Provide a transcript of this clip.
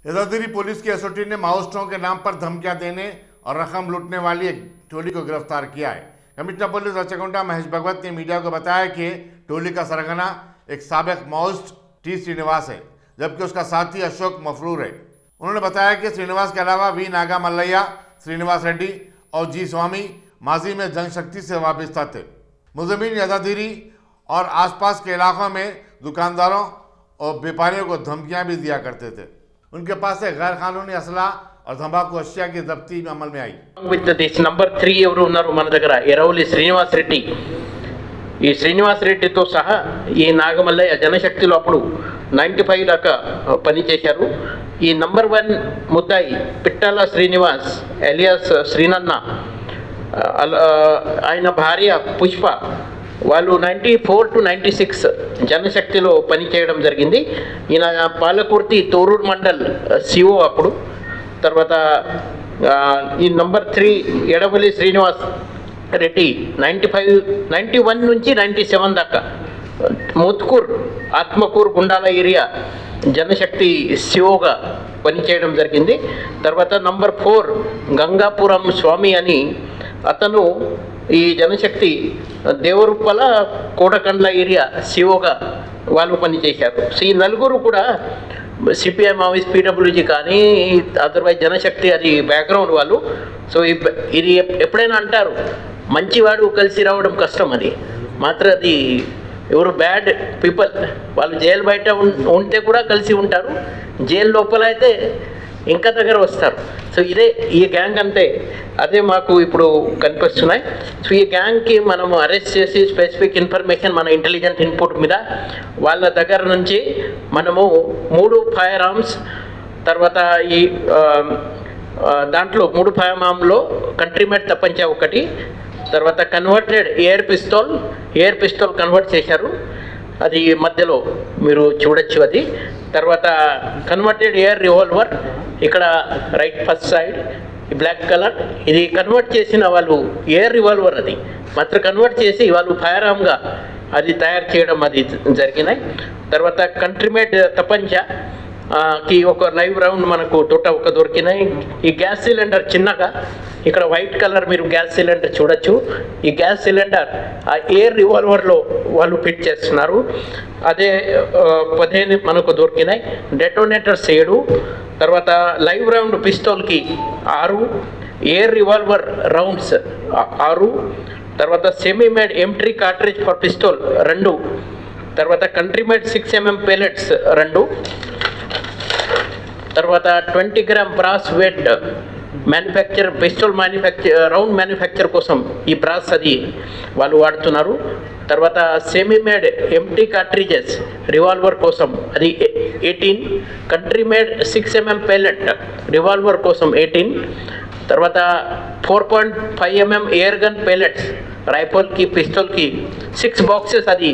Yadadri police की SOT ने माओइस्टों के नाम पर धमकियां देने और रकम लूटने वाली एक टोली को गिरफ्तार किया है। कमिश्नर पुलिस रचकुंडा महेश भगवत ने मीडिया को बताया कि टोली का सरगना एक साबिक माओइस्ट टी श्रीनिवास है, जबकि उसका साथी अशोक मफरूर है। उन्होंने बताया कि श्रीनिवास के अलावा वी नागा मल्लैया, श्रीनिवास रेड्डी और जी स्वामी माजी में जनशक्ति से वाबस्ता थे। मुजम्मिन यदाद्री और आसपास के इलाकों में दुकानदारों और व्यापारियों को धमकियां भी दिया करते थे। उनके पास से गैर कानूनी असला और तंबाकू अशिया की जब्ती अमल में आई। విత్ దిస్ నంబర్ 3 ఎవరు ఉన్నారు మన దగ్గర? ఎరవలి శ్రీనివాస్ రెడ్డి. ఈ శ్రీనివాస్ రెడ్డితో సహా ఈ నాగమల్లయ్య జనశక్తిలో అప్పుడు 95 దాకా పనిచేశారు. ఈ నంబర్ 1 ముద్దాయి పిట్టాల శ్రీనివాస్ ఎలియాస్ శ్రీనన్న, ఆయన భార్య పుష్ప, వాళ్ళు 94 to 96 జనశక్తిలో పనిచేయడం జరిగింది. ఈయన పాలకుర్తి తోరూరు మండల్ సిఓ అప్పుడు. తర్వాత ఈ నంబర్ 3 ఎడవలి శ్రీనివాస్ రెడ్డి 91 నుంచి 97 దాకా మోత్కూర్ ఆత్మకూర్ గుండాల ఏరియా జనశక్తి సిఓగా పనిచేయడం జరిగింది. తర్వాత నంబర్ 4 గంగాపురం స్వామి అని అతను ఈ జనశక్తి దేవరుప్పల కోటకండ్ల ఏరియా సిఓగా వాళ్ళు పనిచేశారు. సో ఈ నలుగురు కూడా సిపిఐ మావోయిస్ట్ పీడబ్ల్యూజీ కానీ అదర్వైజ్ జనశక్తి అది బ్యాక్గ్రౌండ్ వాళ్ళు. సో ఇది ఎప్పుడైనా అంటారు మంచివాడు కలిసి రావడం కష్టం, అది మాత్రం అది ఎవరు బ్యాడ్ పీపుల్ వాళ్ళు జైలు బయట ఉంటే కూడా కలిసి ఉంటారు, జైలు లోపల అయితే ఇంకా దగ్గర వస్తారు. సో ఇదే ఈ గ్యాంగ్ అంటే అదే మాకు ఇప్పుడు కనిపిస్తున్నాయి. సో ఈ గ్యాంగ్కి మనము అరెస్ట్ చేసి స్పెసిఫిక్ ఇన్ఫర్మేషన్ మన ఇంటెలిజెంట్ ఇన్పుట్ మీద వాళ్ళ దగ్గర నుంచి మనము 3 ఫైర్ ఆర్మ్స్, తర్వాత ఈ దాంట్లో 3 ఫైర్ ఆర్మ్లో కంట్రీమేట్ తప్పంచా ఒకటి, తర్వాత కన్వర్టెడ్ ఎయిర్ పిస్తోల్ కన్వర్ట్ చేశారు, అది మధ్యలో మీరు చూడొచ్చు అది. తర్వాత కన్వర్టెడ్ ఎయిర్ రివాల్వర్ ఇక్కడ right first side black colour, ఇది కన్వర్ట్ చేసిన వాళ్ళు ఎయిర్ రివాల్వర్, అది మాత్రం కన్వర్ట్ చేసి వాళ్ళు ఫైర్ ఆర్మ్గా అది తయారు చేయడం అది జరిగినాయి. తర్వాత కంట్రీమేట్ తపంచాకి ఒక లైవ్ రౌండ్ మనకు తోట ఒక దొరికినాయి. ఈ గ్యాస్ సిలిండర్ చిన్నగా ఇక్కడ వైట్ కలర్ మీరు గ్యాస్ సిలిండర్ చూడొచ్చు. ఈ గ్యాస్ సిలిండర్ ఆ ఎయిర్ రివాల్వర్లో వాళ్ళు ఫిట్ చేస్తున్నారు. అదే 15 మనకు దొరికినాయి. డెటోనేటర్స్ 7, తర్వాత లైవ్ రౌండ్ పిస్తోల్కి 6, ఎయిర్ రివాల్వర్ రౌండ్స్ 6, తర్వాత semi made M3 cartridge for pistol 2, తర్వాత కంట్రీమేడ్ 6mm పెలెట్స్ 2, తర్వాత 20 గ్రామ్ బ్రాస్ వెట్ మ్యానుఫ్యాక్చర్ పిస్టల్ రౌండ్ మ్యానుఫ్యాక్చర్ కోసం ఈ బ్రాస్ అది వాళ్ళు వాడుతున్నారు. తర్వాత సెమీ మేడ్ M3 కార్ట్రిజెస్ రివాల్వర్ కోసం అది 18, country made 6mm pellet revolver కోసం 18, తర్వాత 4.5mm ఎయిర్ గన్ పెల్లెట్స్ రైఫల్కి పిస్టల్కి 6 బాక్సెస్ అది